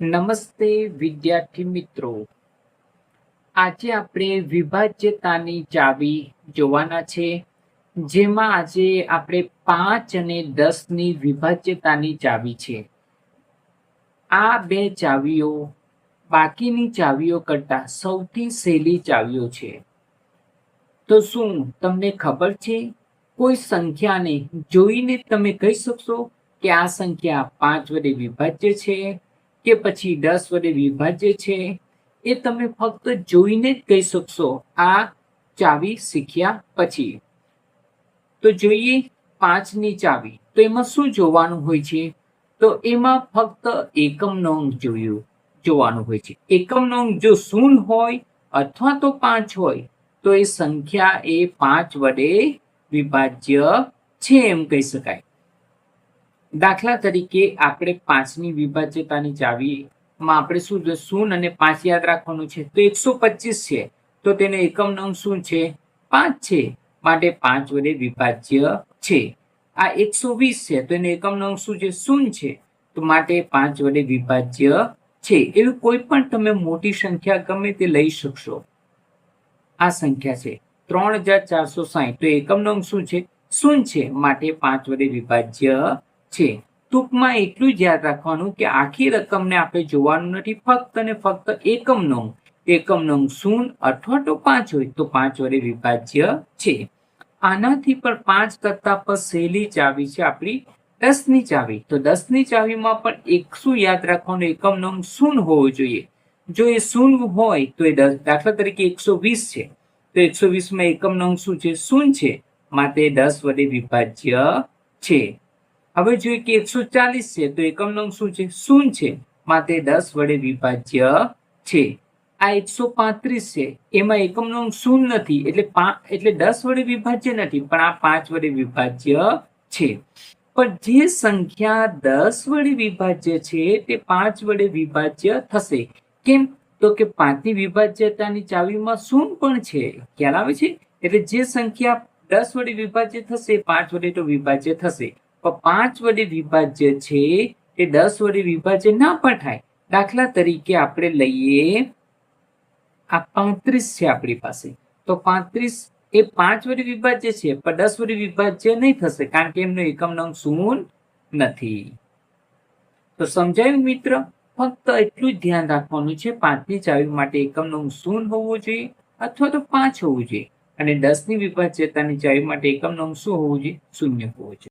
નમસ્તે વિદ્યાર્થી મિત્રો, આજે આપણે વિભાજ્યતાની ચાવી જોવાના છે, જેમાં આજે આપણે 5 અને 10 ની વિભાજ્યતાની ચાવી છે. આ બે ચાવીઓ બાકીની ચાવીઓ કરતાં સૌથી સહેલી ચાવીઓ છે. તો શું તમને ખબર છે? કોઈ સંખ્યાને જોઈને તમે કહી શકશો કે આ સંખ્યા 5 વડે વિભાજ્ય છે કે પછી 10 વડે વિભાજ્ય છે? એ તમે ફક્ત જોઈને જ કહી શકશો આ ચાવી શીખ્યા પછી. તો જોઈએ 5ની ચાવી. તો એમાં શું જોવાનું હોય છે? તો એમાં ફક્ત એકમનો અંક જોવાનું હોય છે. એકમનો અંક જો 0 હોય અથવા તો 5 હોય તો એ સંખ્યા એ 5 વડે વિભાજ્ય છે એમ કહી શકાય. દાખલા તરીકે આપણે 5ની વિભાજ્યતાની ચાવીમાં આપણે શું 0 અને 5 યાદ રાખવાનું છે. તો 125 છે તો તેનો એકમનો અંક શું છે? 5 છે, માટે 5 વડે વિભાજ્ય છે. આ 120 છે તો એનો એકમનો અંક શું છે? 0 છે, તો માટે 5 વડે વિભાજ્ય છે. એવી કોઈ પણ તમે મોટી સંખ્યા ગમે તે લઈ શકશો. આ સંખ્યા છે 3460, તો એકમનો અંક શું છે? 0 છે, માટે 5 વડે વિભાજ્ય છે. ટૂંકમાં એટલું જ યાદ રાખવાનું કે આખી રકમને આપણે જોવાનું નથી, ફક્ત અને ફક્ત એકમનો અંક. એકમનો અંક 0 અથવા તો 5 હોય તો 5 વડે વિભાજ્ય છે. આનાથી પણ 5 કરતા પણ સહેલી ચાવી છે આપણી 10ની ચાવી. તો 10ની ચાવીમાં પણ એક શું યાદ રાખવાનું? એકમનો અંક 0 હોવો જોઈએ. જો એ 0 હોય તો એ 10, દાખલા તરીકે 120 છે તો 120માં એકમનો અંક શું છે? 0 છે, માટે 10 વડે વિભાજ્ય છે. હવે જોઈએ કે 140 છે તો એકમનો અંક શું છે? 0 છે, માટે 10 વડે વિભાજ્ય છે. આ 135 છે, એમાં એકમનો અંક 0 નથી, એટલે 10 વડે વિભાજ્ય નથી, પણ આ 5 વડે વિભાજ્ય છે. પણ જે સંખ્યા 10 વડે વિભાજ્ય છે તે 5 વડે વિભાજ્ય થશે. કેમ? તો કે 5ની વિભાજ્યતાની ચાવીમાં 0 પણ છે. ખ્યાલ આવે છે? એટલે જે સંખ્યા 10 વડે વિભાજ્ય થશે 5 વડે તો વિભાજ્ય થશે. પણ 5 વડે વિભાજ્ય છે એ 10 વડે વિભાજ્ય ના પણ થાય. દાખલા તરીકે આપણે લઈએ આ 35 છે આપણી પાસે, તો 35 એ 5 વડે વિભાજ્ય છે પણ 10 વડે વિભાજ્ય નહીં થશે, કારણ કે એમનો એકમનો અંક 0 નથી. તો સમજાયું મિત્ર? ફક્ત એટલું જ ધ્યાન રાખવાનું છે, 5ની ચાવી માટે એકમનો અંક 0 હોવો જોઈએ અથવા તો 5 હોવું જોઈએ, અને 10ની વિભાજ્યતાની ચાવી માટે એકમનો અંક શું હોવું જોઈએ? 0 હોવો જોઈએ.